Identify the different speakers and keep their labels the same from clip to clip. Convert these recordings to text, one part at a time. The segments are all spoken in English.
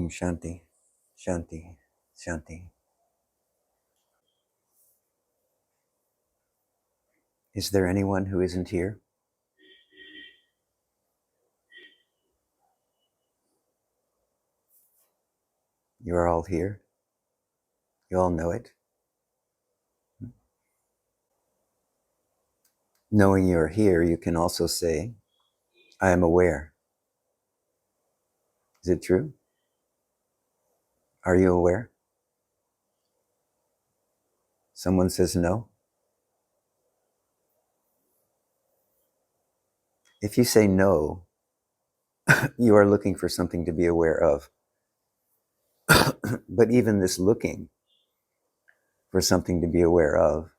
Speaker 1: Shanti, Shanti, Shanti. Is there anyone who isn't here? You're all here. You all know it. Knowing you're here, you can also say, I am aware. Is it true? Are you aware? Someone says no. If you say no, you are looking for something to be aware of. But even this looking for something to be aware of,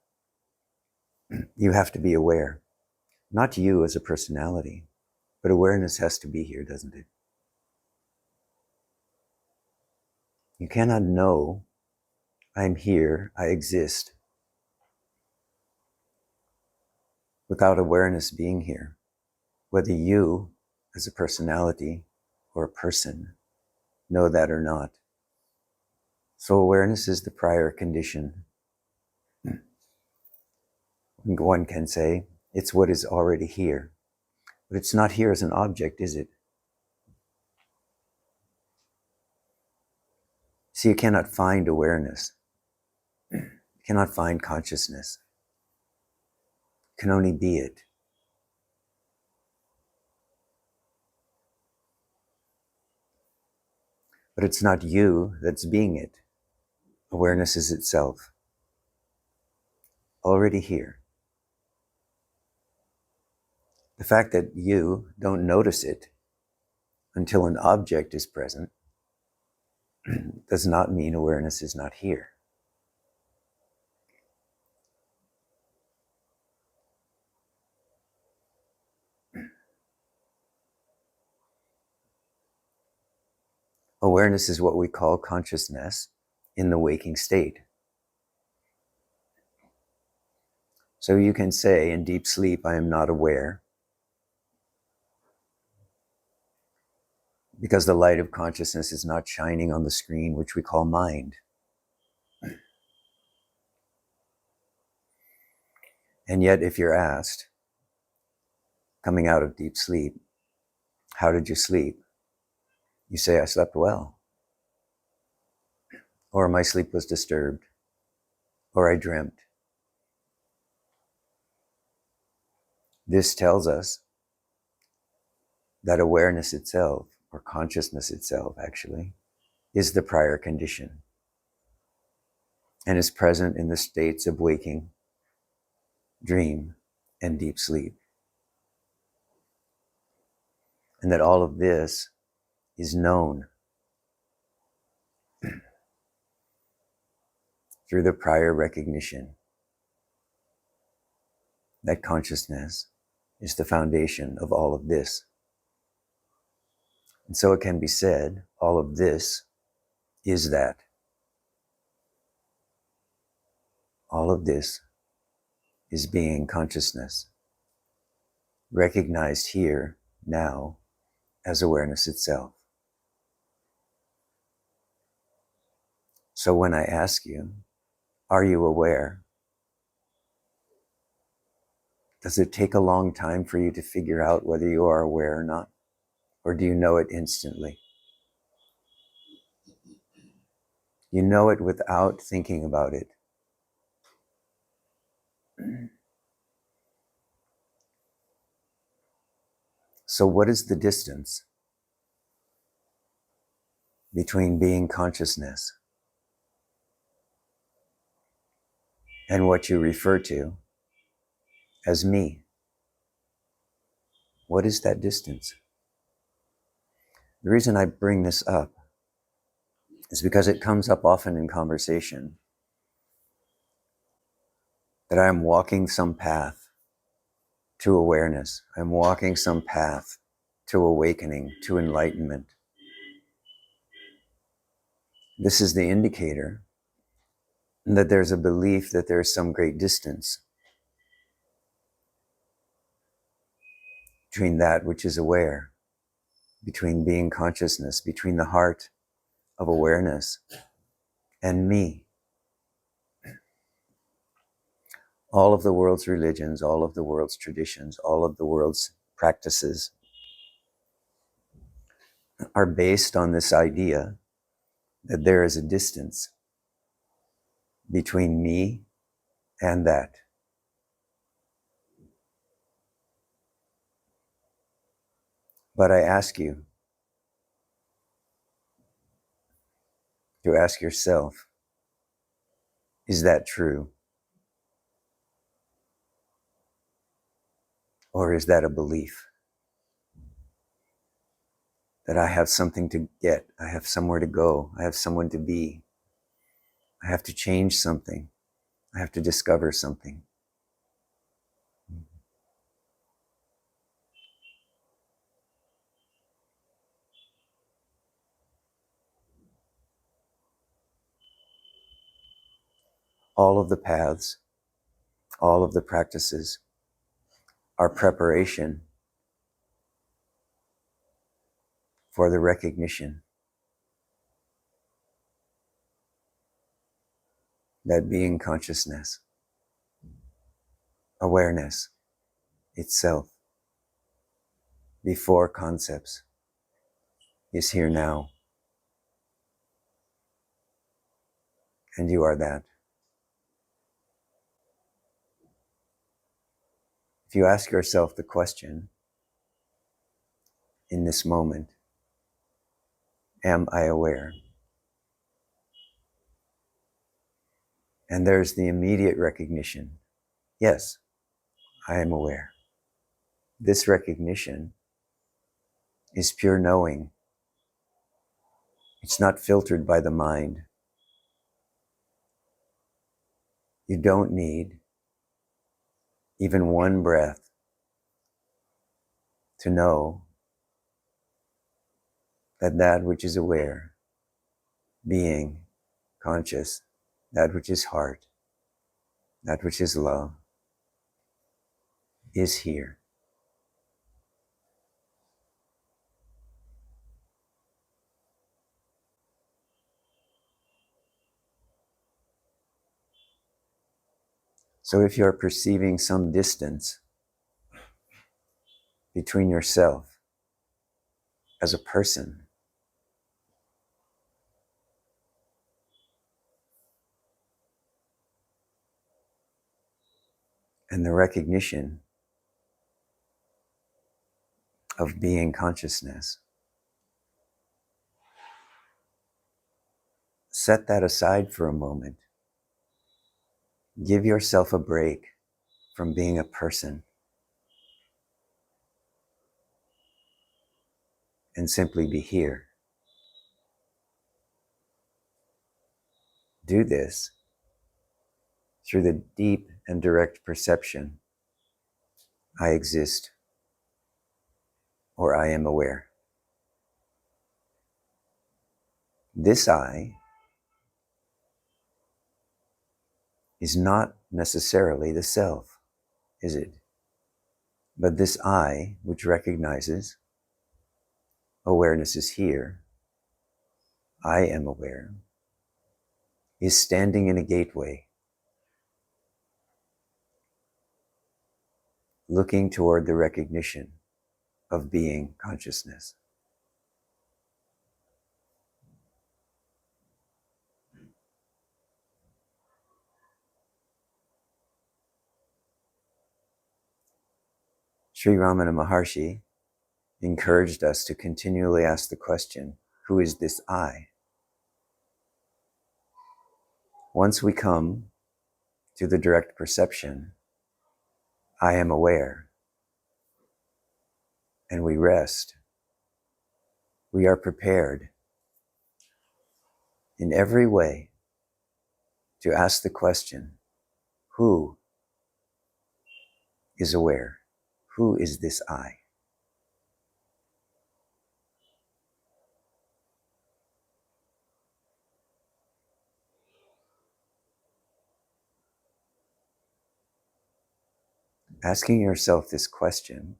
Speaker 1: you have to be aware. Not you as a personality, but awareness has to be here, doesn't it? You cannot know, I'm here, I exist, without awareness being here. Whether you, as a personality or a person, know that or not. So awareness is the prior condition. One can say, it's what is already here. But it's not here as an object, is it? So you cannot find awareness. You cannot find consciousness. You can only be it. But it's not you that's being it. Awareness is itself. Already here. The fact that you don't notice it until an object is present does not mean awareness is not here. Awareness is what we call consciousness in the waking state. So you can say in deep sleep, I am not aware, because the light of consciousness is not shining on the screen, which we call mind. And yet, if you're asked, coming out of deep sleep, how did you sleep? You say, I slept well. Or my sleep was disturbed. Or I dreamt. This tells us that awareness itself, or consciousness itself actually, is the prior condition and is present in the states of waking, dream, and deep sleep. And that all of this is known through the prior recognition that consciousness is the foundation of all of this. And so it can be said, all of this is that. All of this is being consciousness, recognized here, now, as awareness itself. So when I ask you, are you aware? Does it take a long time for you to figure out whether you are aware or not? Or do you know it instantly? You know it without thinking about it. So what is the distance between being consciousness and what you refer to as me? What is that distance? The reason I bring this up is because it comes up often in conversation that I am walking some path to awareness. I'm walking some path to awakening, to enlightenment. This is the indicator that there's a belief that there's some great distance between that which is aware, between being consciousness, between the heart of awareness and me. All of the world's religions, all of the world's traditions, all of the world's practices are based on this idea that there is a distance between me and that. But I ask you to ask yourself, is that true? Or is that a belief? That I have something to get, I have somewhere to go, I have someone to be, I have to change something, I have to discover something. All of the paths, all of the practices are preparation for the recognition that being consciousness, awareness itself, before concepts, is here now. And you are that. If you ask yourself the question in this moment, am I aware? And there's the immediate recognition, yes, I am aware. This recognition is pure knowing. It's not filtered by the mind. You don't need even one breath to know that that which is aware, being, conscious, that which is heart, that which is love, is here. So if you're perceiving some distance between yourself as a person and the recognition of being consciousness, set that aside for a moment. Give yourself a break from being a person and simply be here. Do this through the deep and direct perception, I exist, or I am aware. This I is not necessarily the self, is it? But this I, which recognizes awareness is here, I am aware, is standing in a gateway, looking toward the recognition of being consciousness. Sri Ramana Maharshi encouraged us to continually ask the question, who is this I? Once we come to the direct perception, I am aware, and we rest, we are prepared in every way to ask the question, who is aware? Who is this I? Asking yourself this question,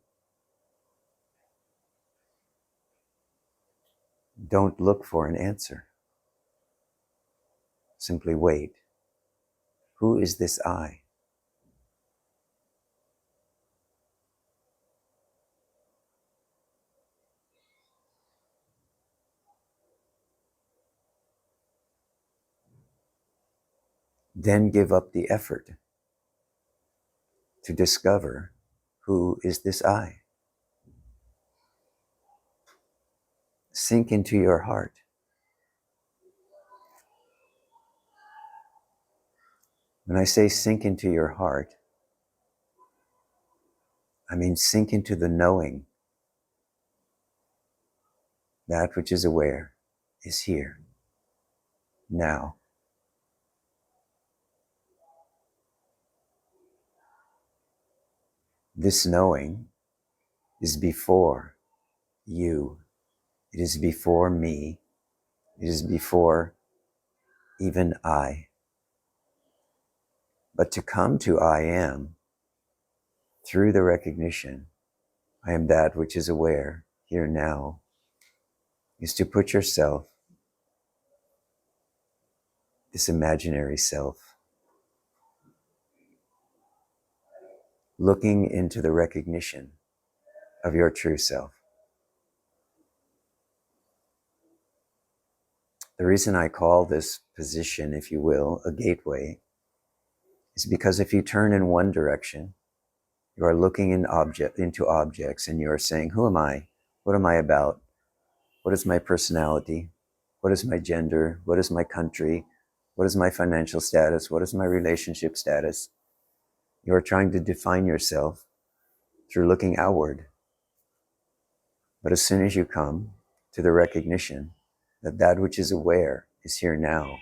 Speaker 1: don't look for an answer. Simply wait. Who is this I? Then give up the effort to discover who is this I. Sink into your heart. When I say sink into your heart, I mean sink into the knowing that which is aware is here, now. This knowing is before you. It is before me. It is before even I. But to come to I am through the recognition, I am that which is aware here now, is to put yourself, this imaginary self, looking into the recognition of your true self. The reason I call this position, if you will, a gateway, is because if you turn in one direction, you are looking into objects and you are saying, who am I? What am I about? What is my personality? What is my gender? What is my country? What is my financial status? What is my relationship status? You are trying to define yourself through looking outward. But as soon as you come to the recognition that that which is aware is here now,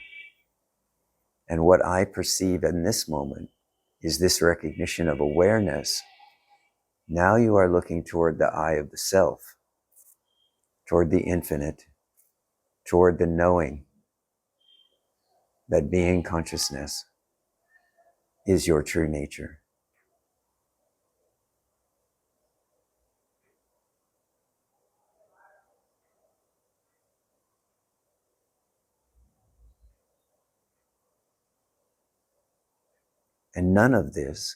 Speaker 1: and what I perceive in this moment is this recognition of awareness, now you are looking toward the I of the self, toward the infinite, toward the knowing that being consciousness is your true nature. And none of this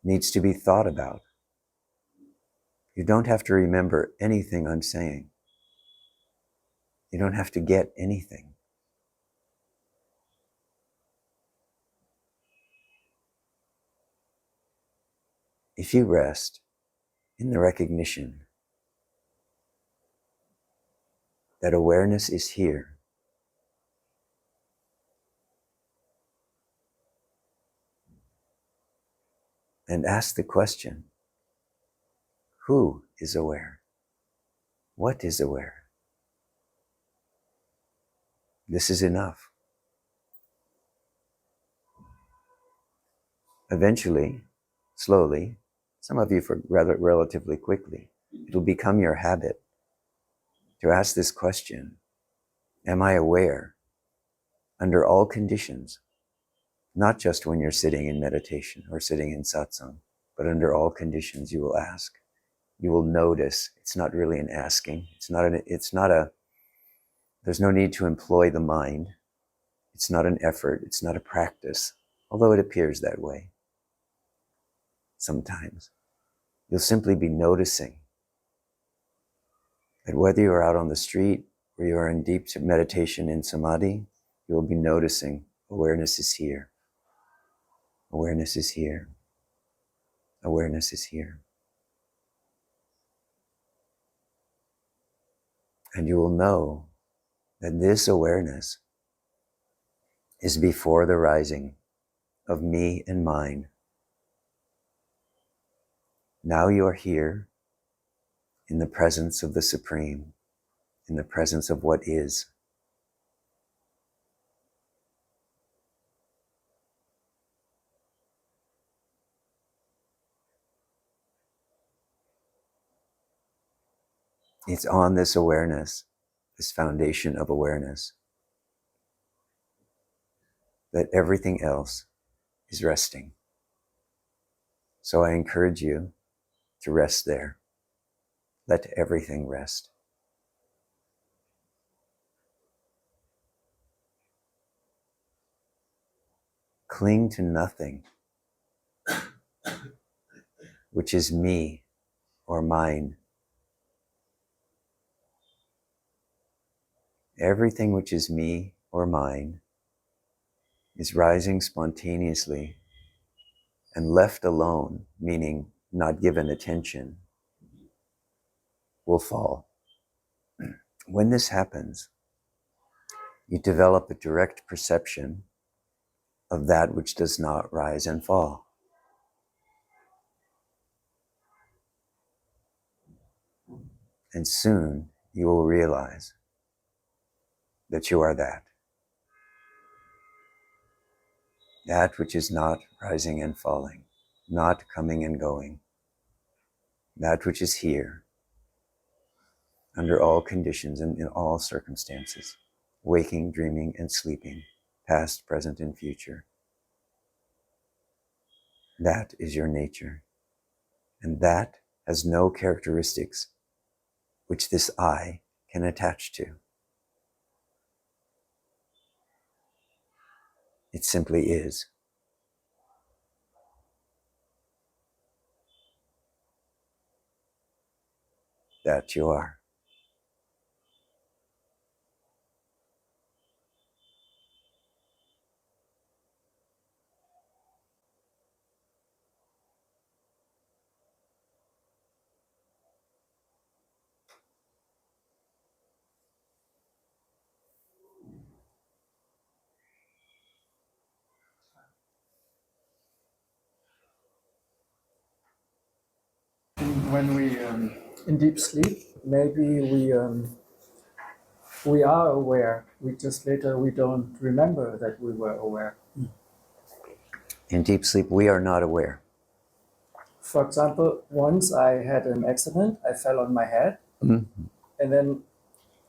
Speaker 1: needs to be thought about. You don't have to remember anything I'm saying. You don't have to get anything. If you rest in the recognition that awareness is here, and ask the question, who is aware? What is aware? This is enough. Eventually, slowly, some of you for rather relatively quickly, it'll become your habit to ask this question, am I aware under all conditions? Not just when you're sitting in meditation or sitting in satsang, but under all conditions you will ask. You will notice. It's not really an asking. There's no need to employ the mind. It's not an effort. It's not a practice, although it appears that way sometimes. You'll simply be noticing that whether you're out on the street or you're in deep meditation in samadhi, you will be noticing awareness is here. Awareness is here. Awareness is here. And you will know that this awareness is before the rising of me and mine. Now you are here in the presence of the Supreme, in the presence of what is. It's on this awareness, this foundation of awareness, that everything else is resting. So I encourage you to rest there. Let everything rest. cling to nothing which is me or mine. Everything which is me or mine is rising spontaneously, and left alone, meaning not given attention, will fall. When this happens, you develop a direct perception of that which does not rise and fall. And soon you will realize that you are that. That which is not rising and falling, not coming and going. That which is here, under all conditions and in all circumstances, waking, dreaming, and sleeping, past, present, and future. That is your nature. And that has no characteristics which this I can attach to. It simply is. That you are.
Speaker 2: When we in deep sleep, maybe we are aware. We just later we don't remember that we were aware.
Speaker 1: In deep sleep, we are not aware.
Speaker 2: For example, once I had an accident. I fell on my head, and then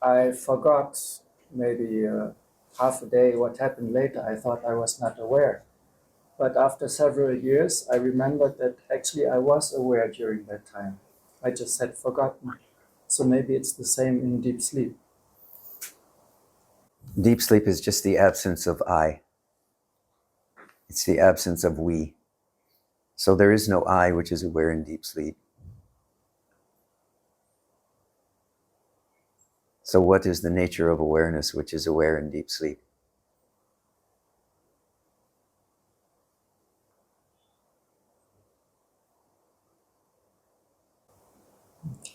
Speaker 2: I forgot maybe half a day what happened later. I thought I was not aware. But after several years, I remembered that actually I was aware during that time. I just had forgotten. So maybe it's the same in deep sleep.
Speaker 1: Deep sleep is just the absence of I. It's the absence of we. So there is no I which is aware in deep sleep. So what is the nature of awareness which is aware in deep sleep?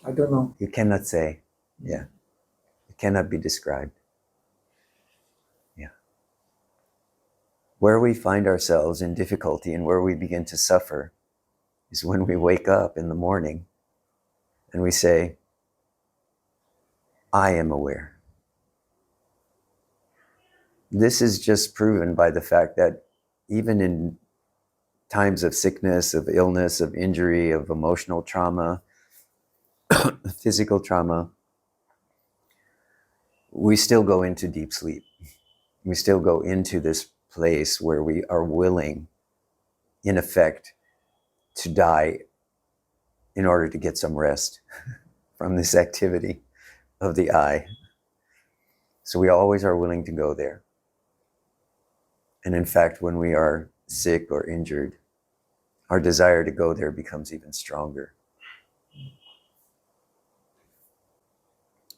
Speaker 2: I don't know.
Speaker 1: You cannot say. Yeah. It cannot be described. Yeah. Where we find ourselves in difficulty and where we begin to suffer is when we wake up in the morning and we say, I am aware. This is just proven by the fact that even in times of sickness, of illness, of injury, of emotional trauma, physical trauma, we still go into deep sleep. We still go into this place where we are willing, in effect, to die in order to get some rest from this activity of the I. So we always are willing to go there. And in fact, when we are sick or injured, our desire to go there becomes even stronger.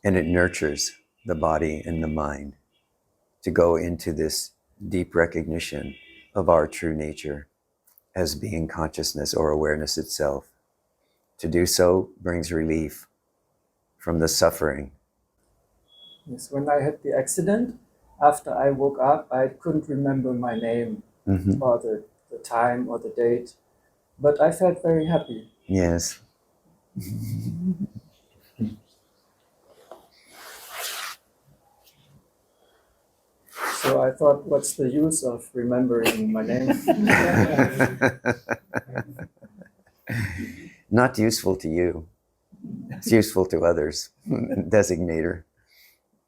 Speaker 1: And it nurtures the body and the mind to go into this deep recognition of our true nature as being consciousness or awareness itself. To do so brings relief from the suffering.
Speaker 2: Yes, when I had the accident, after I woke up, I couldn't remember my name or the time or the date, but I felt very happy.
Speaker 1: Yes.
Speaker 2: So I thought, what's the use of remembering my name?
Speaker 1: Not useful to you. It's useful to others. Designator.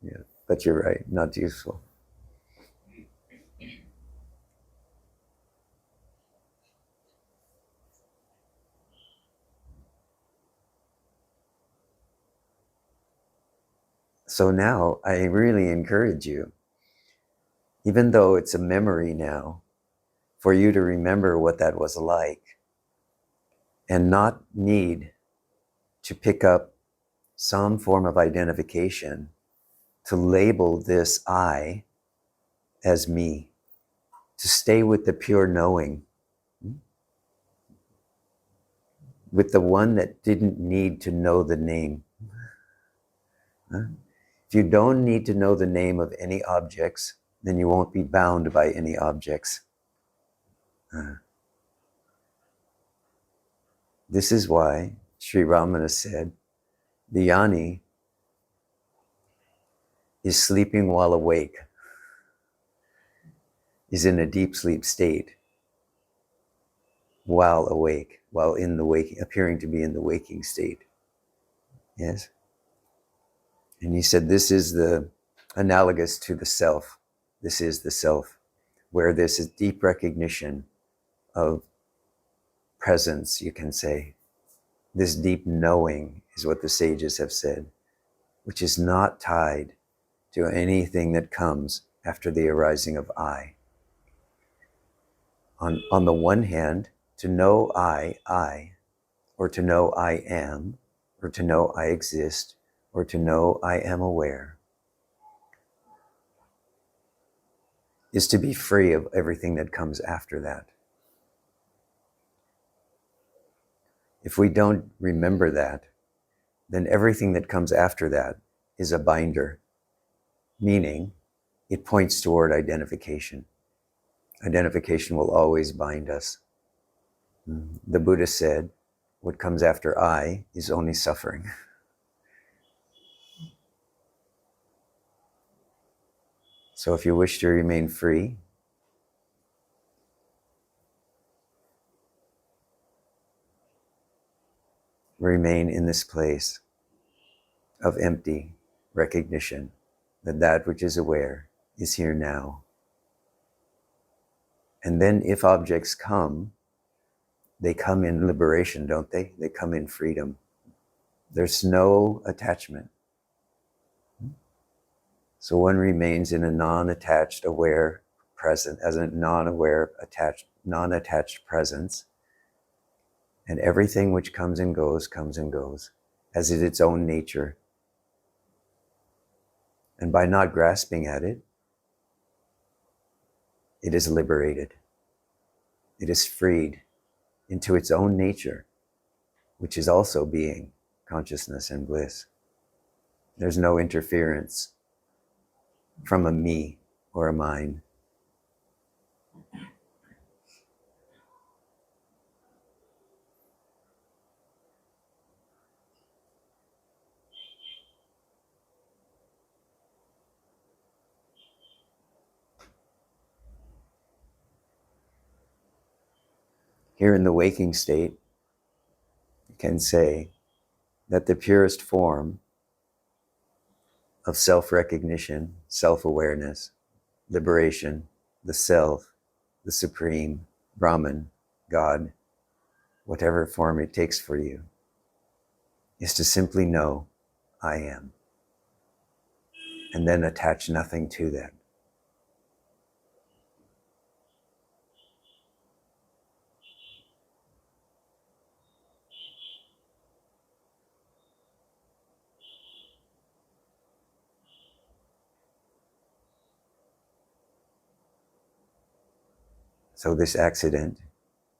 Speaker 1: Yeah, but you're right, not useful. So now I really encourage you, even though it's a memory now, for you to remember what that was like and not need to pick up some form of identification to label this I as me, to stay with the pure knowing, with the one that didn't need to know the name. If you don't need to know the name of any objects, then you won't be bound by any objects. This is why Sri Ramana said, the Jnani is sleeping while awake, is in a deep sleep state while awake, while in the waking, appearing to be in the waking state. Yes? And he said this is the analogous to the self. This is the self, where this is deep recognition of presence, you can say. This deep knowing is what the sages have said, which is not tied to anything that comes after the arising of I. On the one hand, to know I, or to know I am, or to know I exist, or to know I am aware, is to be free of everything that comes after that. If we don't remember that, then everything that comes after that is a binder, meaning it points toward identification. Identification will always bind us. The Buddha said, what comes after I is only suffering. So if you wish to remain free, remain in this place of empty recognition that that which is aware is here now. And then if objects come, they come in liberation, don't they? They come in freedom. There's no attachment. So one remains in a non-attached aware present, as a non-attached presence. And everything which comes and goes, as is its own nature. And by not grasping at it, it is liberated. It is freed into its own nature, which is also being, consciousness, and bliss. There's no interference from a me or a mine. Here in the waking state, you can say that the purest form of self-recognition, self-awareness, liberation, the self, the supreme, Brahman, God, whatever form it takes for you, is to simply know I am, and then attach nothing to that. So this accident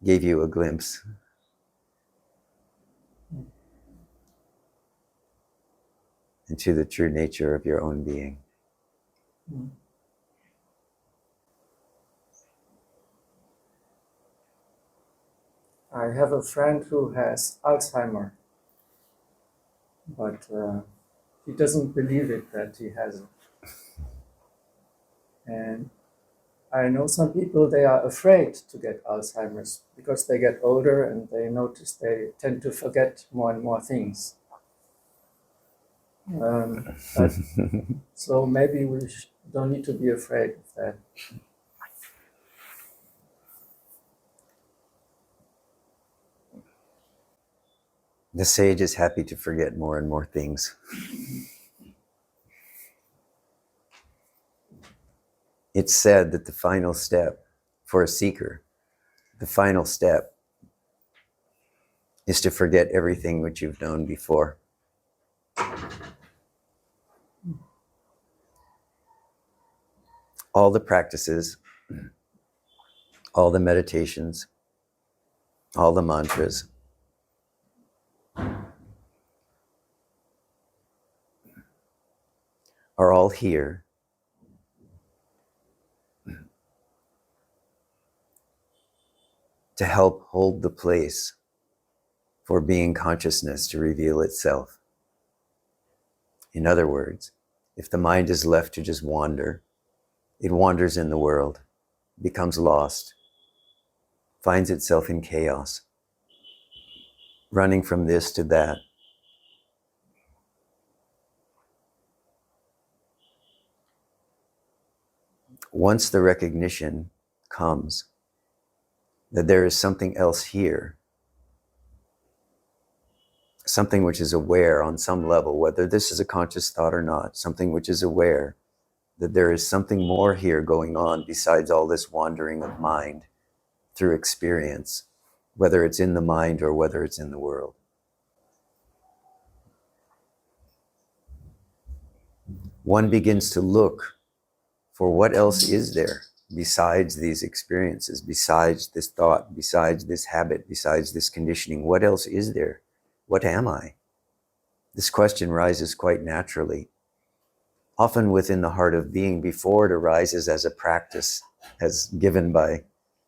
Speaker 1: gave you a glimpse into the true nature of your own being.
Speaker 2: I have a friend who has Alzheimer, but he doesn't believe it that he has it. And I know some people, they are afraid to get Alzheimer's because they get older and they notice they tend to forget more and more things. So maybe we don't need to be afraid of that.
Speaker 1: The sage is happy to forget more and more things. It's said that the final step for a seeker The final step is to forget everything which you've known before. All the practices, all the meditations, all the mantras, are all here to help hold the place for being consciousness to reveal itself. In other words, if the mind is left to just wander, it wanders in the world, becomes lost, finds itself in chaos, running from this to that. Once the recognition comes that there is something else here, something which is aware on some level, whether this is a conscious thought or not, something which is aware that there is something more here going on besides all this wandering of mind through experience, whether it's in the mind or whether it's in the world. One begins to look for what else is there besides these experiences, besides this thought, besides this habit, besides this conditioning. What else is there? What am I? This question rises quite naturally, often within the heart of being before it arises as a practice, as given by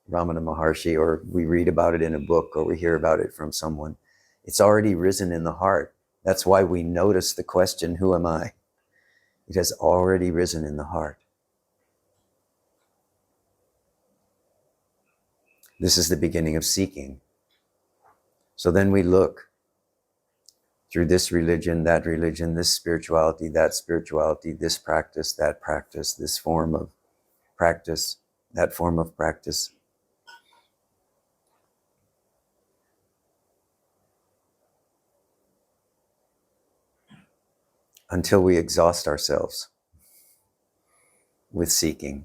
Speaker 1: Ramana Maharshi, or we read about it in a book, or we hear about it from someone. It's already risen in the heart. That's why we notice the question, who am I? It has already risen in the heart. This is the beginning of seeking. So then we look through this religion, this spirituality, that spirituality, this practice, that practice, this form of practice, that form of practice. Until we exhaust ourselves with seeking.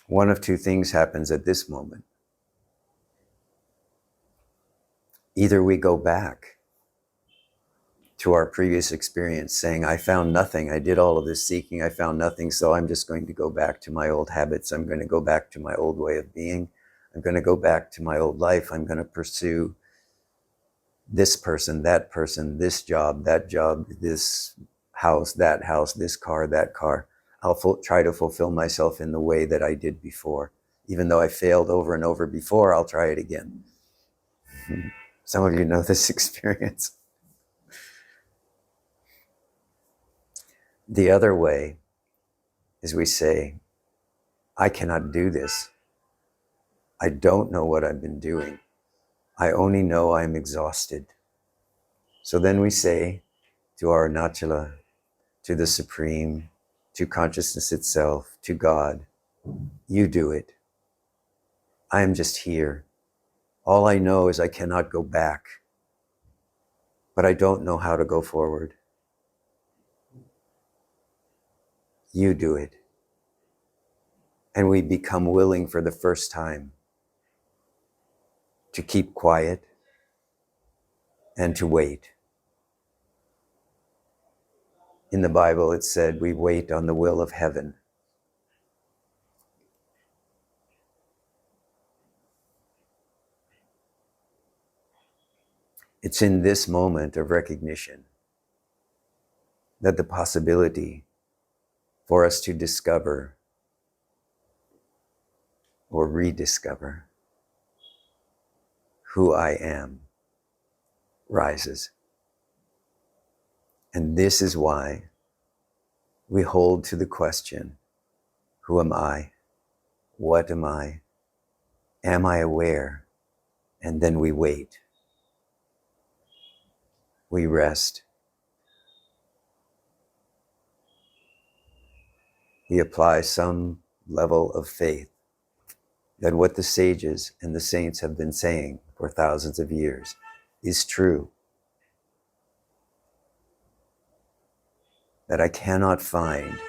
Speaker 1: One of two things happens at this moment. Either we go back to our previous experience saying, I found nothing, I did all of this seeking, I found nothing, so I'm just going to go back to my old habits, I'm going to go back to my old way of being, I'm going to go back to my old life, I'm going to pursue this person, this job, this house, that house, this car, that car. I'll try to fulfill myself in the way that I did before. Even though I failed over and over before, I'll try it again. Some of you know this experience. The other way is we say, I cannot do this. I don't know what I've been doing. I only know I'm exhausted. So then we say to Arunachala, to the Supreme, to consciousness itself, to God, you do it. I am just here. All I know is I cannot go back, but I don't know how to go forward. You do it. And we become willing for the first time to keep quiet and to wait. In the Bible, it said we wait on the will of heaven. It's in this moment of recognition that the possibility for us to discover or rediscover who I am rises. And this is why we hold to the question, who am I? What am I? Am I aware? And then we wait. We rest. We apply some level of faith that what the sages and the saints have been saying for thousands of years is true. that I cannot find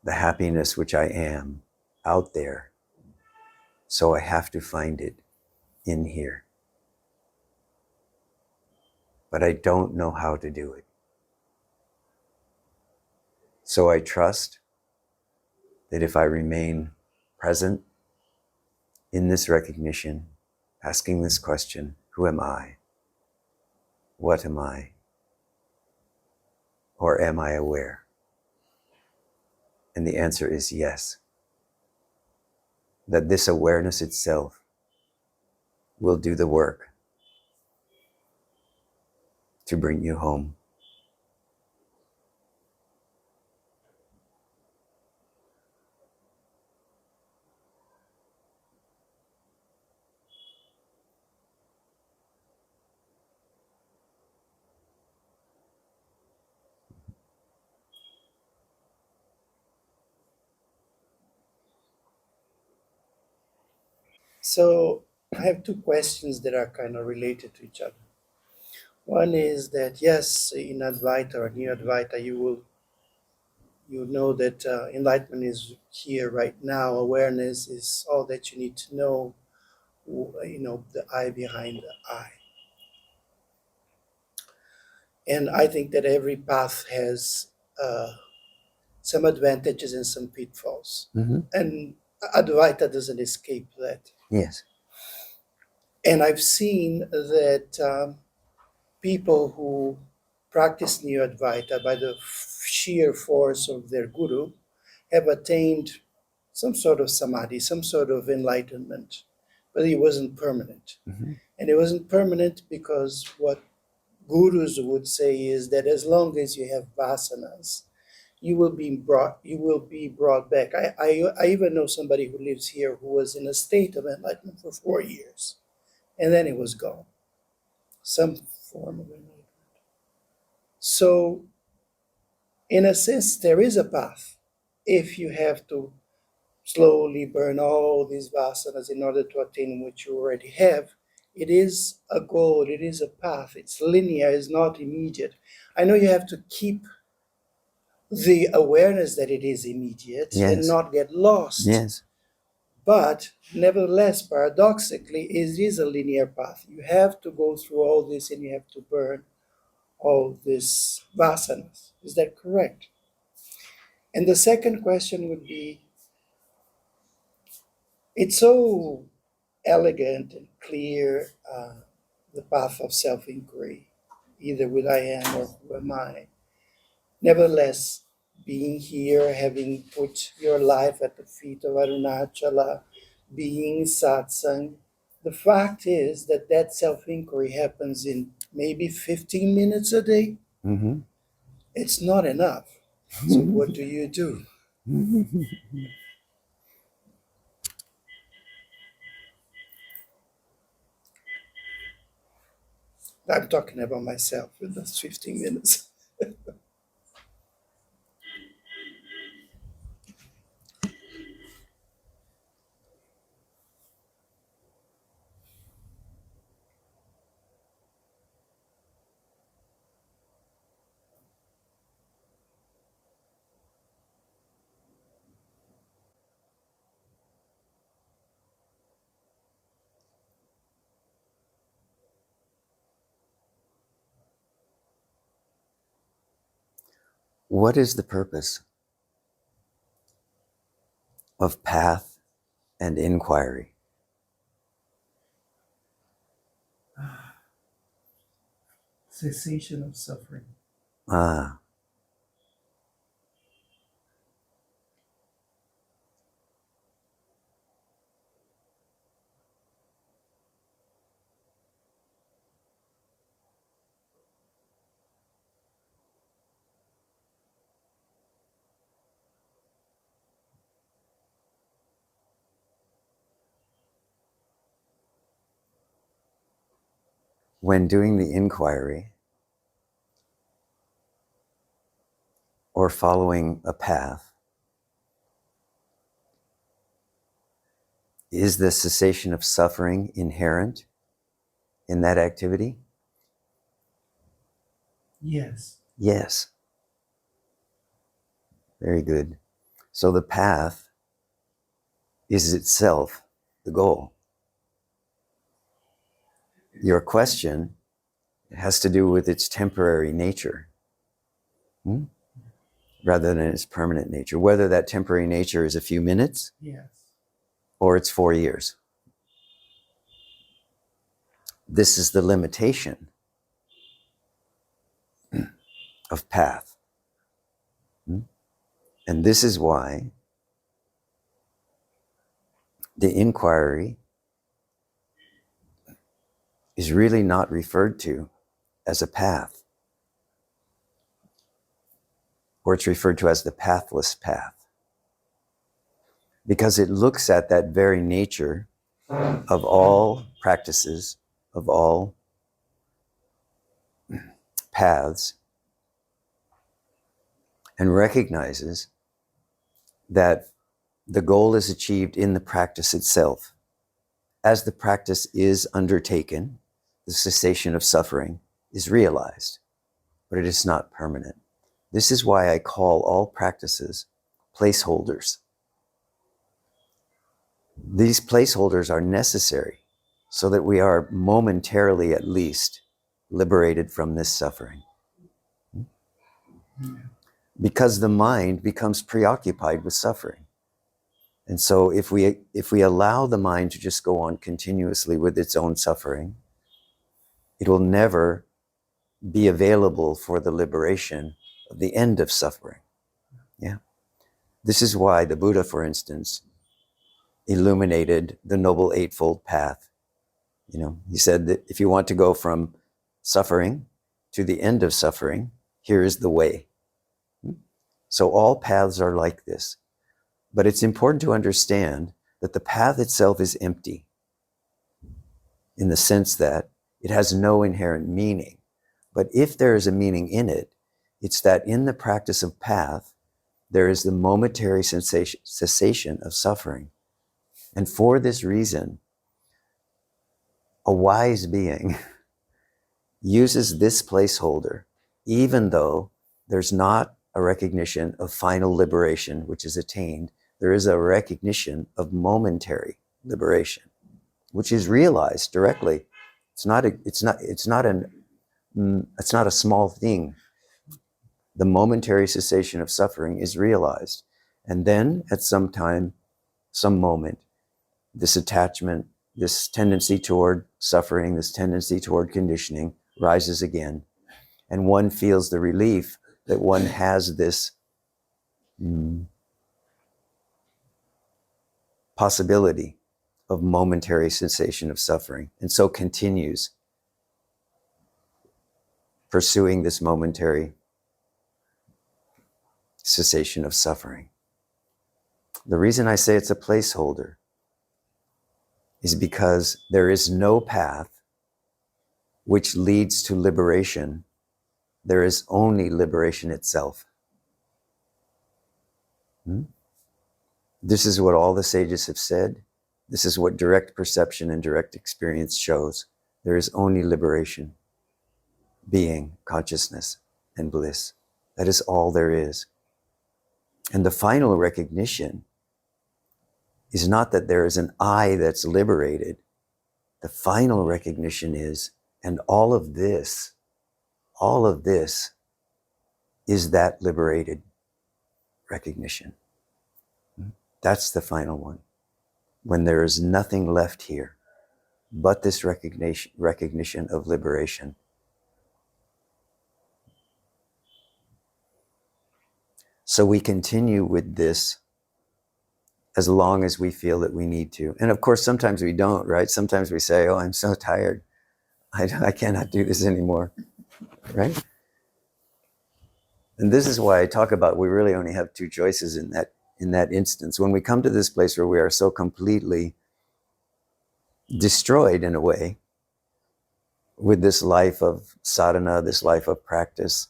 Speaker 1: the happiness which I am out there, so I have to find it in here. But I don't know how to do it. So I trust that if I remain present in this recognition, asking this question, who am I? What am I? Or am I aware? And the answer is yes. That this awareness itself will do the work to bring you home.
Speaker 3: So I have two questions that are kind of related to each other. One is that yes, in Advaita or New Advaita, you know that enlightenment is here right now. Awareness is all that you need to know. The I behind the I. And I think that every path has some advantages and some pitfalls.
Speaker 1: Mm-hmm.
Speaker 3: And Advaita doesn't escape that.
Speaker 1: Yes.
Speaker 3: And I've seen that people who practice New Advaita by the sheer force of their guru have attained some sort of samadhi, some sort of enlightenment, but it wasn't permanent.
Speaker 1: Mm-hmm.
Speaker 3: And it wasn't permanent because what gurus would say is that as long as you have vasanas, you will be brought back. I even know somebody who lives here who was in a state of enlightenment for 4 years, and then it was gone. Some form of enlightenment. So, in a sense, there is a path if you have to slowly burn all these vasanas in order to attain what you already have. It is a goal, it is a path. It's linear, it's not immediate. I know you have to keep the awareness that it is immediate and
Speaker 1: Yes.
Speaker 3: not get lost.
Speaker 1: Yes.
Speaker 3: But nevertheless, paradoxically, it is a linear path. You have to go through all this and you have to burn all these vasanas. Is that correct? And the second question would be, it's so elegant and clear, the path of self-inquiry, either with I am or who am I. Nevertheless, being here, having put your life at the feet of Arunachala, being satsang, the fact is that that self-inquiry happens in maybe 15 minutes a day.
Speaker 1: Mm-hmm.
Speaker 3: It's not enough. So what do you do? I'm talking about myself with those 15 minutes.
Speaker 1: What is the purpose of path and inquiry?
Speaker 3: Cessation of suffering.
Speaker 1: Ah. When doing the inquiry or following a path, is the cessation of suffering inherent in that activity?
Speaker 3: Yes.
Speaker 1: Yes. Very good. So the path is itself the goal. Your question has to do with its temporary nature, rather than its permanent nature. Whether that temporary nature is a few minutes,
Speaker 3: Yes.
Speaker 1: or it's 4 years. This is the limitation of path. And this is why the inquiry is really not referred to as a path, or it's referred to as the pathless path, because it looks at that very nature of all practices, of all paths, and recognizes that the goal is achieved in the practice itself. As the practice is undertaken, the cessation of suffering is realized, but it is not permanent. This is why I call all practices placeholders. These placeholders are necessary so that we are momentarily, at least, liberated from this suffering. Because the mind becomes preoccupied with suffering. And so if we allow the mind to just go on continuously with its own suffering, it will never be available for the liberation of the end of suffering. Yeah. This is why the Buddha, for instance, illuminated the Noble Eightfold Path. He said that if you want to go from suffering to the end of suffering, here is the way. So all paths are like this. But it's important to understand that the path itself is empty, in the sense that it has no inherent meaning. But if there is a meaning in it, it's that in the practice of path, there is the momentary cessation of suffering. And for this reason, a wise being uses this placeholder, even though there's not a recognition of final liberation, which is attained. There is a recognition of momentary liberation, which is realized directly. It's not a small thing. The momentary cessation of suffering is realized. And then at some time, some moment, this attachment, this tendency toward suffering, this tendency toward conditioning rises again. And one feels the relief that one has this possibility of momentary cessation of suffering, and so continues pursuing this momentary cessation of suffering. The reason I say it's a placeholder is because there is no path which leads to liberation. There is only liberation itself. This is what all the sages have said. This is what direct perception and direct experience shows. There is only liberation, being, consciousness, and bliss. That is all there is. And the final recognition is not that there is an I that's liberated. The final recognition is, and all of this is that liberated recognition. That's the final one. When there is nothing left here but this recognition of liberation. So we continue with this as long as we feel that we need to. And of course, sometimes we don't, right? Sometimes we say, oh, I'm so tired. I cannot do this anymore, right? And this is why I talk about we really only have two choices in that instance. When we come to this place where we are so completely destroyed in a way with this life of sadhana, this life of practice,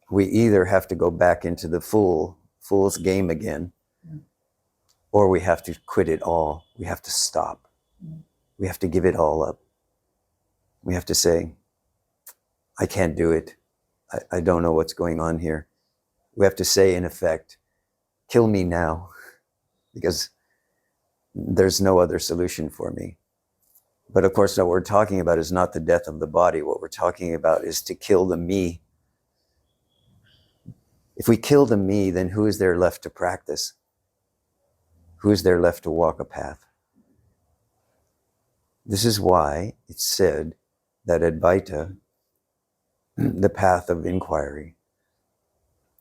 Speaker 1: we either have to go back into the fool's game again, or we have to quit it all. We have to stop. We have to give it all up. We have to say, I can't do it. I don't know what's going on here. We have to say, in effect, kill me now, because there's no other solution for me. But of course, what we're talking about is not the death of the body. What we're talking about is to kill the me. If we kill the me, then who is there left to practice? Who is there left to walk a path? This is why it's said that advaita, the path of inquiry,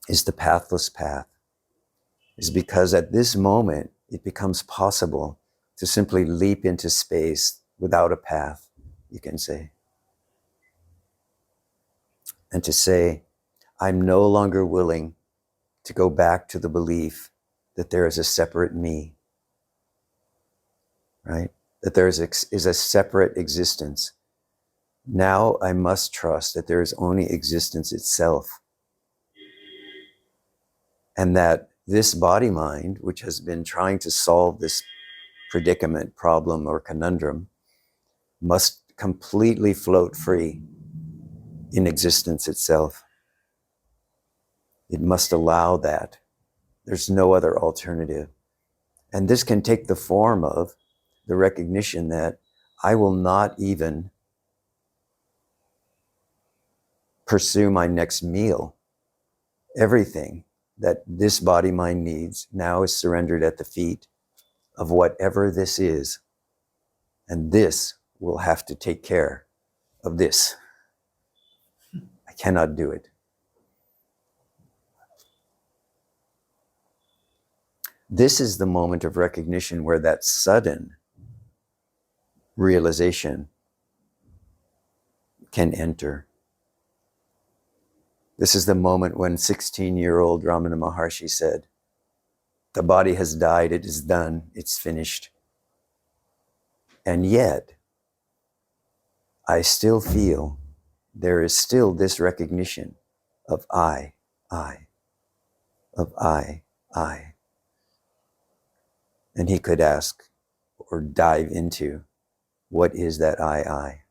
Speaker 1: is the pathless path. Is because at this moment, it becomes possible to simply leap into space without a path, you can say. And to say, I'm no longer willing to go back to the belief that there is a separate me, right? That there is a separate existence. Now I must trust that there is only existence itself. And that this body-mind, which has been trying to solve this predicament, problem, or conundrum, must completely float free in existence itself. It must allow that. There's no other alternative. And this can take the form of the recognition that I will not even pursue my next meal. Everything that this body-mind needs now is surrendered at the feet of whatever this is. And this will have to take care of this. I cannot do it. This is the moment of recognition where that sudden realization can enter. This is the moment when 16-year-old Ramana Maharshi said, the body has died, it is done, it's finished. And yet, I still feel there is still this recognition of I, of I. And he could ask or dive into, what is that I?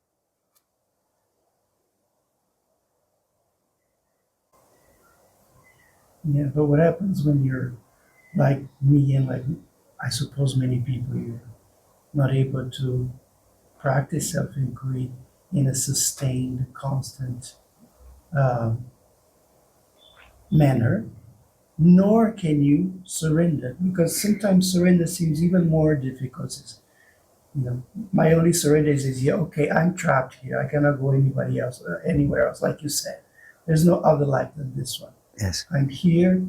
Speaker 3: Yeah, but what happens when you're like me and like I suppose many people, you're not able to practice self-inquiry in a sustained, constant manner, nor can you surrender, because sometimes surrender seems even more difficult. It's, my only surrender is yeah, okay, I'm trapped here. I cannot go anybody else, anywhere else, like you said. There's no other life than this one.
Speaker 1: Yes.
Speaker 3: I'm here,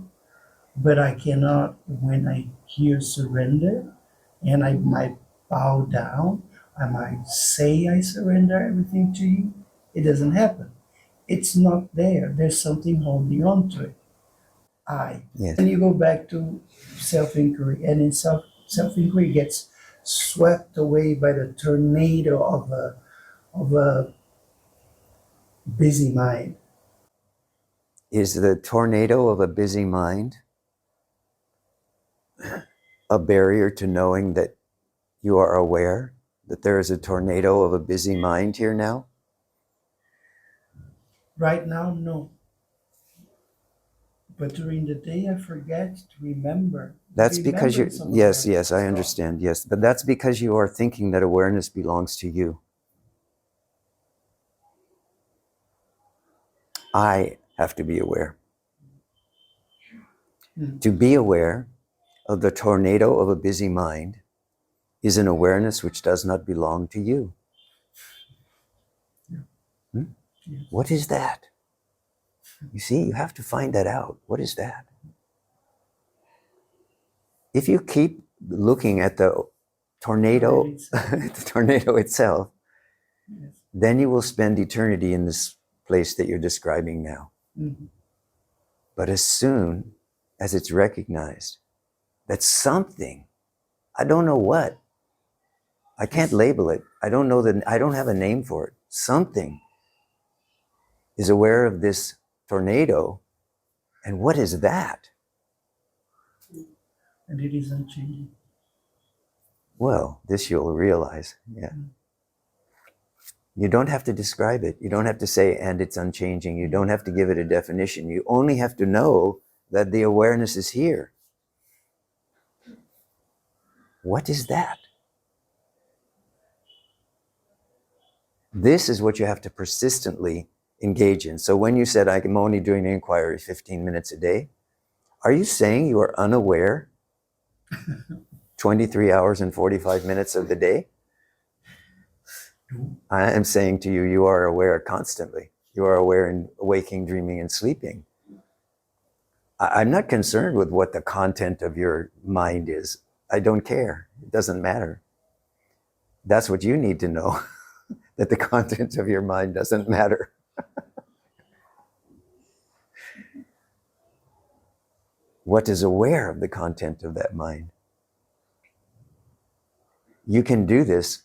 Speaker 3: but I cannot, when I hear surrender, and I might bow down, I might say I surrender everything to you, it doesn't happen. It's not there. There's something holding on to it.
Speaker 1: Yes.
Speaker 3: And you go back to self-inquiry, and in self-inquiry gets swept away by the tornado of a busy mind.
Speaker 1: Is the tornado of a busy mind a barrier to knowing that you are aware that there is a tornado of a busy mind here now?
Speaker 3: Right now, no. But during the day, I forget to remember.
Speaker 1: That's because you, yes, I understand, yes. But that's because you are thinking that awareness belongs to you. I have to be aware. To be aware of the tornado of a busy mind is an awareness which does not belong to you. What is that? You see, you have to find that out. What is that? If you keep looking at the tornado, the tornado itself, then you will spend eternity in this place that you're describing now.
Speaker 3: Mm-hmm.
Speaker 1: But as soon as it's recognized that something, I don't know what, I can't label it, I don't know that, I don't have a name for it, something is aware of this tornado, and what is that?
Speaker 3: And it is unchanging.
Speaker 1: Well, this you'll realize, yeah. You don't have to describe it. You don't have to say, and it's unchanging. You don't have to give it a definition. You only have to know that the awareness is here. What is that? This is what you have to persistently engage in. So when you said, I'm only doing the inquiry 15 minutes a day, are you saying you are unaware 23 hours and 45 minutes of the day? I am saying to you, you are aware constantly. You are aware in waking, dreaming, and sleeping. I'm not concerned with what the content of your mind is. I don't care. It doesn't matter. That's what you need to know, that the content of your mind doesn't matter. What is aware of the content of that mind? You can do this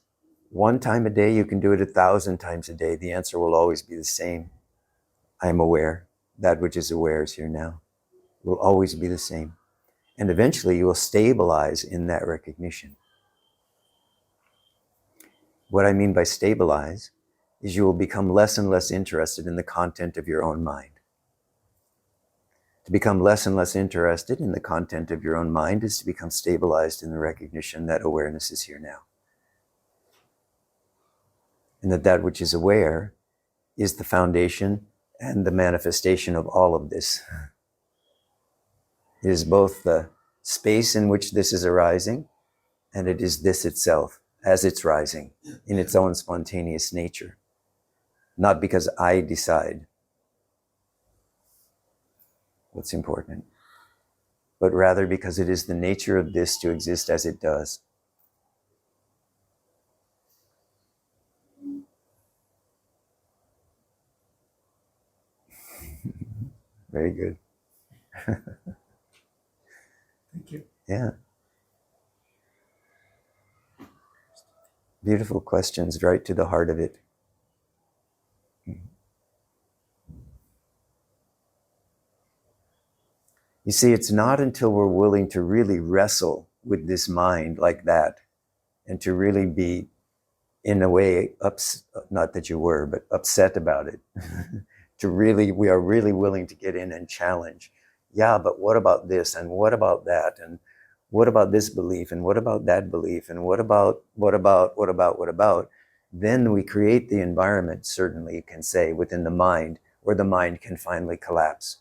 Speaker 1: one time a day. You can do it 1,000 times a day. The answer will always be the same. I am aware. That which is aware is here now. It will always be the same. And eventually you will stabilize in that recognition. What I mean by stabilize is you will become less and less interested in the content of your own mind. To become less and less interested in the content of your own mind is to become stabilized in the recognition that awareness is here now. And that which is aware is the foundation and the manifestation of all of this. It is both the space in which this is arising, and it is this itself as it's rising in its own spontaneous nature. Not because I decide what's important, but rather because it is the nature of this to exist as it does. Very good.
Speaker 3: Thank you.
Speaker 1: Yeah. Beautiful questions, right to the heart of it. You see, it's not until we're willing to really wrestle with this mind like that, and to really be, in a way, not that you were, but upset about it, we are really willing to get in and challenge. Yeah, but what about this? And what about that? And what about this belief? And what about that belief? And what about? Then we create the environment, certainly you can say, within the mind, where the mind can finally collapse.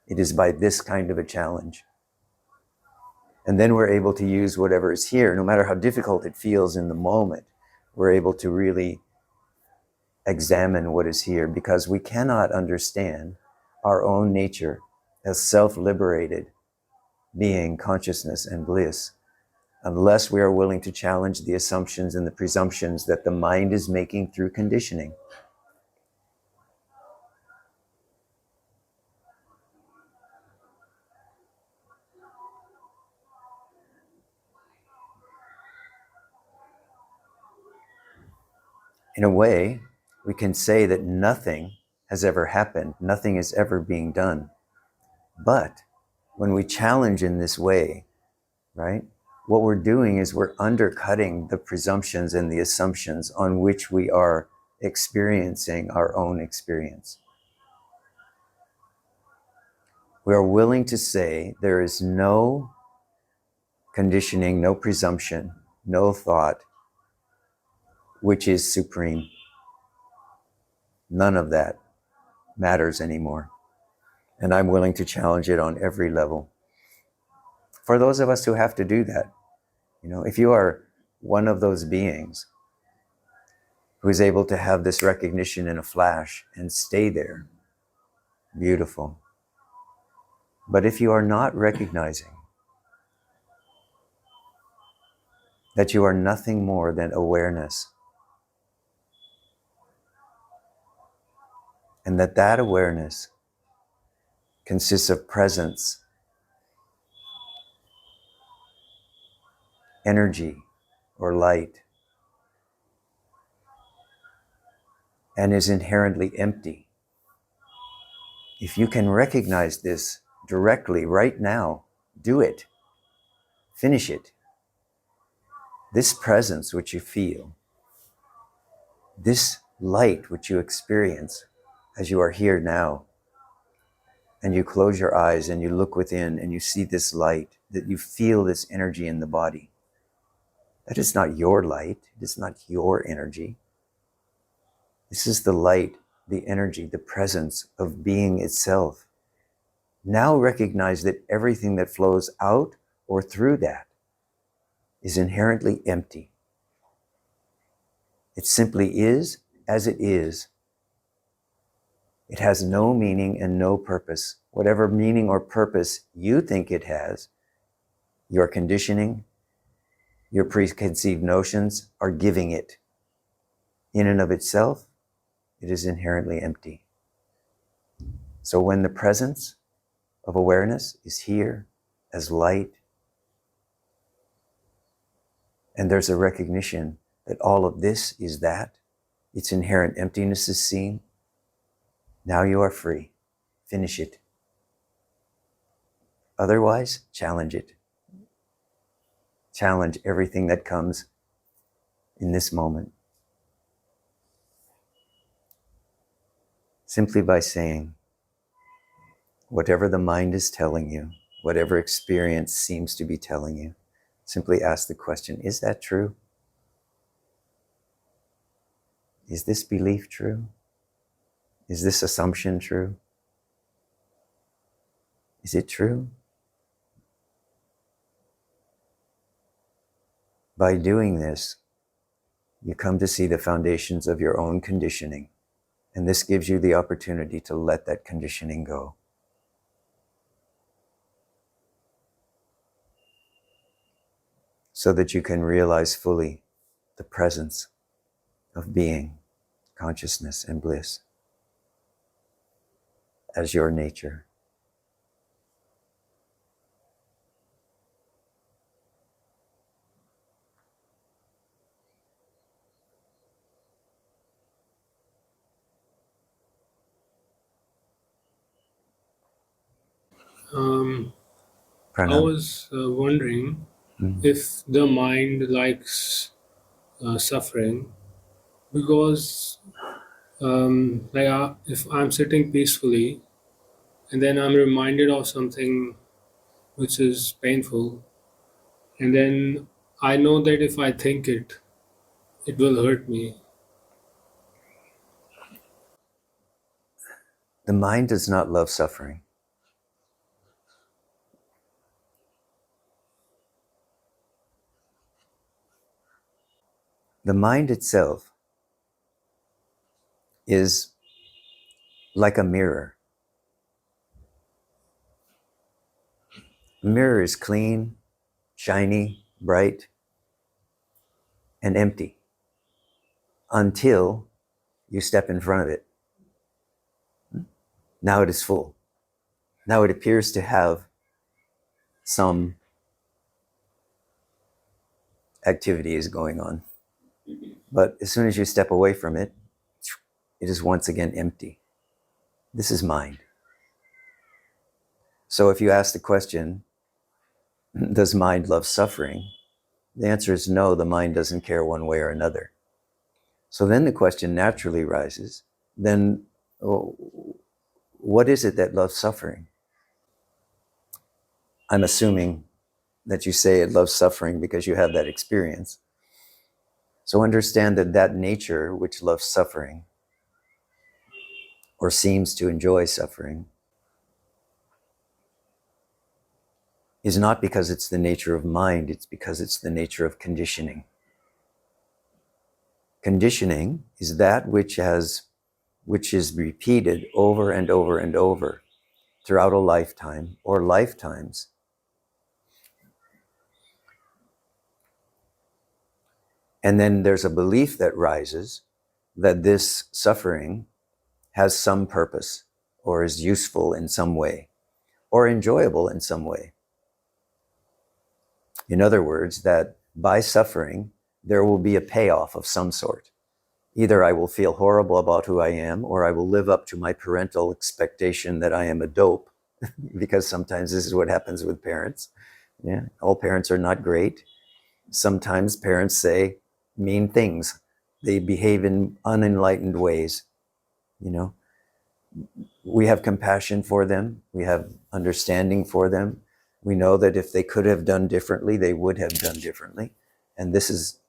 Speaker 1: It is by this kind of a challenge. And then we're able to use whatever is here, no matter how difficult it feels in the moment. We're able to really examine what is here, because we cannot understand our own nature as self-liberated being, consciousness and bliss, unless we are willing to challenge the assumptions and the presumptions that the mind is making through conditioning. In a way, we can say that nothing has ever happened, nothing is ever being done. But when we challenge in this way, right, what we're doing is we're undercutting the presumptions and the assumptions on which we are experiencing our own experience. We are willing to say there is no conditioning, no presumption, no thought which is supreme. None of that matters anymore. And I'm willing to challenge it on every level. For those of us who have to do that, if you are one of those beings who is able to have this recognition in a flash and stay there, beautiful. But if you are not recognizing that you are nothing more than awareness, and that awareness consists of presence, energy, or light, and is inherently empty. If you can recognize this directly right now, do it. Finish it. This presence which you feel, this light which you experience as you are here now, and you close your eyes and you look within and you see this light, that you feel this energy in the body. That is not your light. It is not your energy. This is the light, the energy, the presence of being itself. Now recognize that everything that flows out or through that is inherently empty. It simply is as it is. It has no meaning and no purpose. Whatever meaning or purpose you think it has, your conditioning, your preconceived notions are giving it. In and of itself, it is inherently empty. So when the presence of awareness is here as light, and there's a recognition that all of this is that, its inherent emptiness is seen, now you are free. Finish it. Otherwise, challenge it. Challenge everything that comes in this moment. Simply by saying, whatever the mind is telling you, whatever experience seems to be telling you, simply ask the question, is that true? Is this belief true? Is this assumption true? Is it true? By doing this, you come to see the foundations of your own conditioning, and this gives you the opportunity to let that conditioning go. So that you can realize fully the presence of being, consciousness, and bliss as your nature.
Speaker 4: I
Speaker 1: Pranam.
Speaker 4: was wondering if the mind likes suffering, because if I'm sitting peacefully and then I'm reminded of something which is painful, and then I know that if I think it, it will hurt me.
Speaker 1: The mind does not love suffering. The mind itself is like a mirror. The mirror is clean, shiny, bright, and empty until you step in front of it. Now it is full. Now it appears to have some activity is going on. But as soon as you step away from it, it is once again empty. This is mind. So if you ask the question, does mind love suffering? The answer is no, the mind doesn't care one way or another. So then the question naturally rises, then what is it that loves suffering? I'm assuming that you say it loves suffering because you have that experience. So understand that that nature which loves suffering or seems to enjoy suffering is not because it's the nature of mind, it's because it's the nature of conditioning. Conditioning is that which is repeated over and over and over throughout a lifetime or lifetimes. And then there's a belief that rises that this suffering has some purpose or is useful in some way or enjoyable in some way. In other words, that by suffering, there will be a payoff of some sort. Either I will feel horrible about who I am, or I will live up to my parental expectation that I am a dope, because sometimes this is what happens with parents. Yeah, all parents are not great. Sometimes parents say mean things. They behave in unenlightened ways. we have compassion for them. We have understanding for them. We know that if they could have done differently, they would have done differently. And this is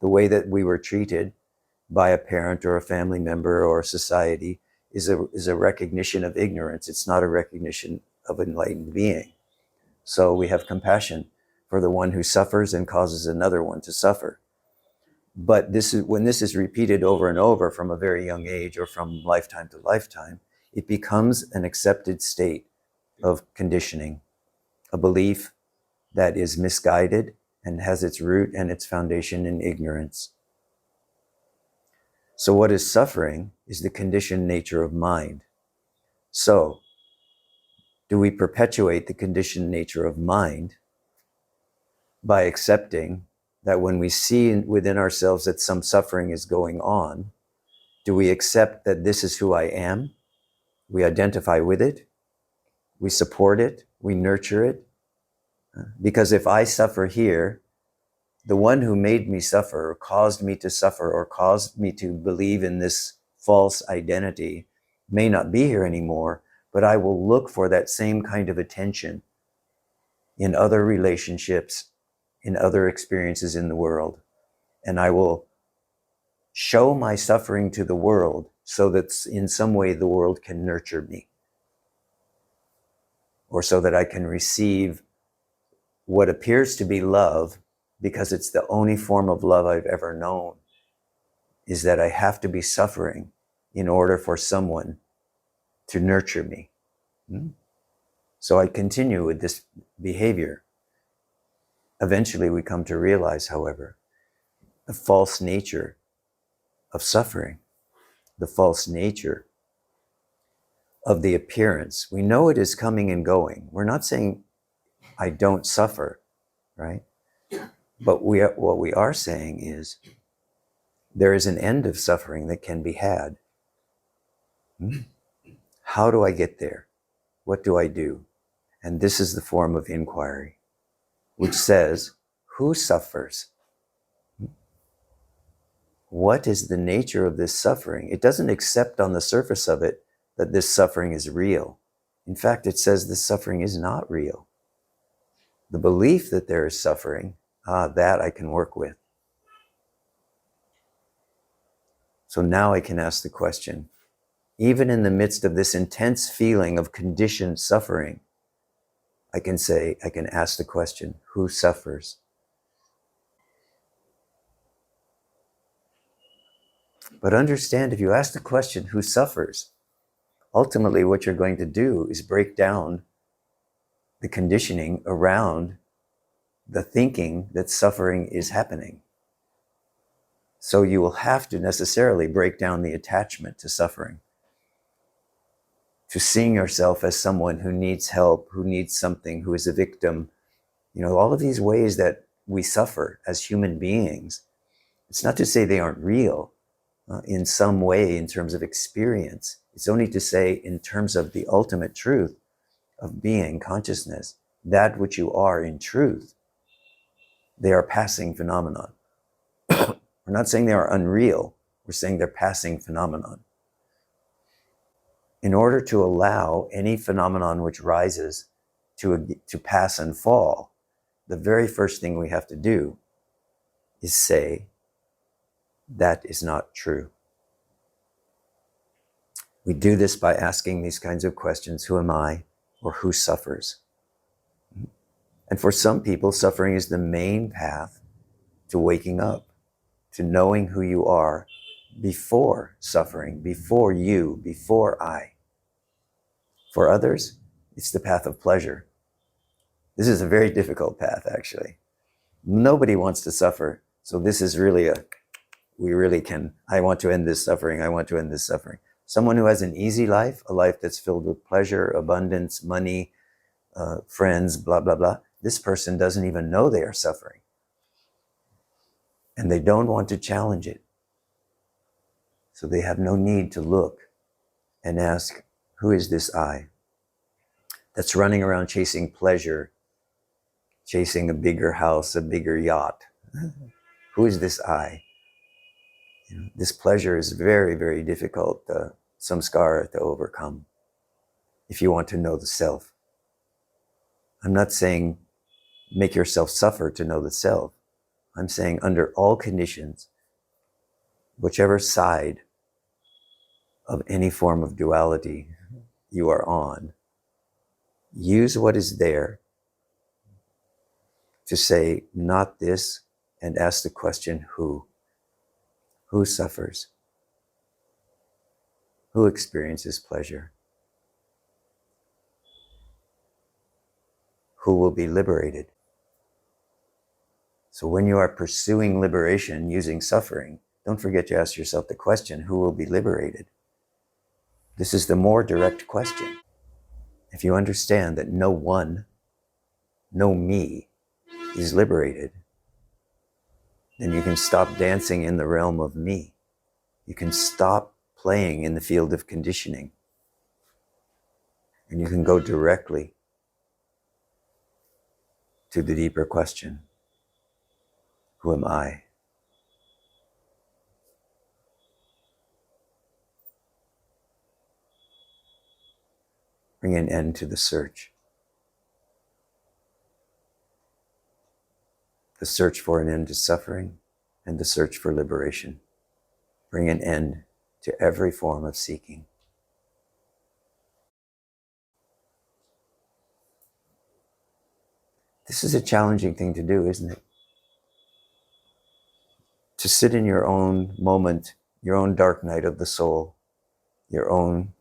Speaker 1: the way that we were treated by a parent or a family member or society is a recognition of ignorance. It's not a recognition of enlightened being. So we have compassion for the one who suffers and causes another one to suffer. But when this is repeated over and over from a very young age or from lifetime to lifetime, it becomes an accepted state of conditioning, a belief that is misguided and has its root and its foundation in ignorance. So what is suffering is the conditioned nature of mind. So, do we perpetuate the conditioned nature of mind by accepting that when we see within ourselves that some suffering is going on, do we accept that this is who I am? We identify with it, we support it, we nurture it. Because if I suffer here, the one who made me suffer or caused me to suffer or caused me to believe in this false identity may not be here anymore, but I will look for that same kind of attention in other relationships, in other experiences in the world. And I will show my suffering to the world so that in some way the world can nurture me, or so that I can receive what appears to be love, because it's the only form of love I've ever known, is that I have to be suffering in order for someone to nurture me. So I continue with this behavior. Eventually we come to realize, however, the false nature of suffering, the false nature of the appearance. We know it is coming and going. We're not saying I don't suffer, right? But what we are saying is there is an end of suffering that can be had. How do I get there? What do I do? And this is the form of inquiry, which says, who suffers? What is the nature of this suffering? It doesn't accept on the surface of it that this suffering is real. In fact, it says this suffering is not real. The belief that there is suffering, that I can work with. So now I can ask the question, even in the midst of this intense feeling of conditioned suffering, I can ask the question, who suffers? But understand, if you ask the question, who suffers, ultimately what you're going to do is break down the conditioning around the thinking that suffering is happening. So you will have to necessarily break down the attachment to suffering, to seeing yourself as someone who needs help, who needs something, who is a victim. All of these ways that we suffer as human beings, it's not to say they aren't real in some way in terms of experience. It's only to say in terms of the ultimate truth of being, consciousness, that which you are in truth, they are passing phenomenon. We're not saying they are unreal. We're saying they're passing phenomenon. In order to allow any phenomenon which rises to pass and fall, the very first thing we have to do is say, that is not true. We do this by asking these kinds of questions, who am I, or who suffers? And for some people, suffering is the main path to waking up, to knowing who you are before suffering, before you, before I. For others, it's the path of pleasure. This is a very difficult path, actually. Nobody wants to suffer. So this is really I want to end this suffering. I want to end this suffering. Someone who has an easy life, a life that's filled with pleasure, abundance, money, friends, blah, blah, blah. This person doesn't even know they are suffering. And they don't want to challenge it. So they have no need to look and ask, who is this I that's running around chasing pleasure, chasing a bigger house, a bigger yacht? Who is this I? This pleasure is very, very difficult, samskara, to overcome. if you want to know the self. I'm not saying make yourself suffer to know the self. I'm saying under all conditions, whichever side of any form of duality you are on, use what is there to say, not this, and ask the question, who? Who suffers? Who experiences pleasure? Who will be liberated? So when you are pursuing liberation using suffering, don't forget to ask yourself the question, who will be liberated? This is the more direct question. If you understand that no one, no me, is liberated, then you can stop dancing in the realm of me. You can stop playing in the field of conditioning. And you can go directly to the deeper question, who am I? Bring an end to the search for an end to suffering, and the search for liberation. Bring an end to every form of seeking. This is a challenging thing to do, isn't it? To sit in your own moment, your own dark night of the soul, your own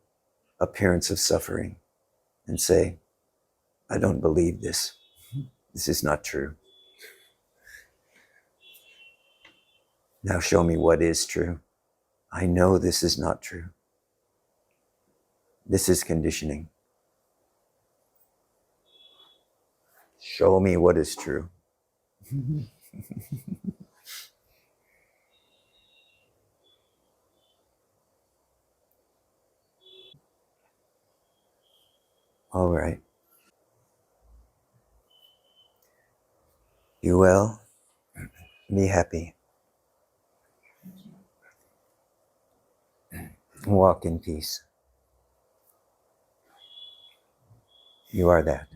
Speaker 1: appearance of suffering, and say, I don't believe this. This is not true. Now show me what is true. I know this is not true. This is conditioning. Show me what is true. All right. Be well. Be happy. Walk in peace. You are that.